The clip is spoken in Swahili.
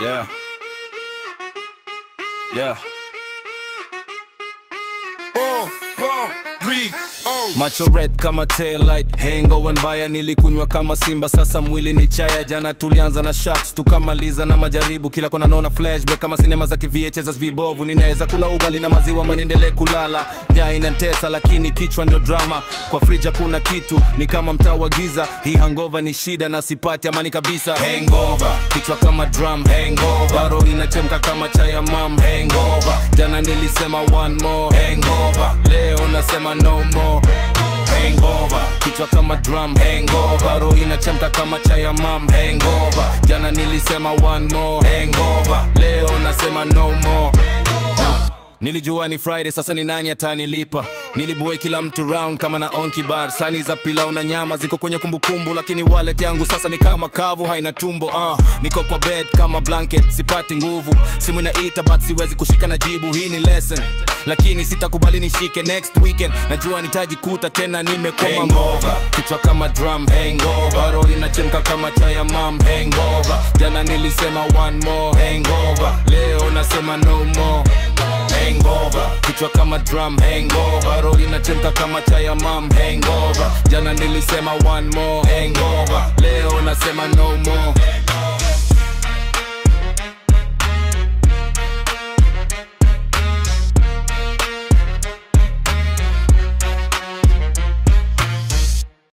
Yeah. Yeah. Macho red kama tail light, hangover mbaya nilikunywa kama simba, sasa mwili ni chaya. Jana tulianza na shots, tukamaliza na majaribu, kila kona naona flashback kama sinema za VHS vibovu. Ninaweza kula ugali na maziwa maniendelee kulala, njaa inantesa lakini kichwa ndio drama. Kwa frija kuna kitu, ni kama mtaa wa giza. Hii hangover ni shida na sipati amani kabisa. Hangover, kichwa kama drum. Hangover, roho inachemka kama chai ya mam. Hangover, jana nilisema one more. Hangover, leo nasema no more. Hangover, kichwa kama drum. Hangover, roho inachemka kama chai ya mam. Hangover, jana nilisema one more. Hangover, leo nasema no more. Nilijua ni Friday, sasa ni nani atanilipa? Niliboy kila mtu round kama na onki bar. Sani za pilau na nyama ziko kwenye kumbukumbu, lakini wallet yangu sasa ni kama kavu, haina tumbo. Niko kwa bed kama blanket, sipati nguvu. Simu inaita but siwezi kushika na jibu. Hii ni lesson, lakini sitakubali nishike next weekend. Najua nitajikuta tena nimekoma. Hangover, kichwa kama drum. Hangover, roho inachemka kama chai ya mam. Hangover, jana nilisema one more. Hangover, leo nasema no more. Hangover, kichwa kama drum. Hangover, roho inachemka kama chai ya mam. Hangover, jana nilisema one more. Hangover, leo nasema no more.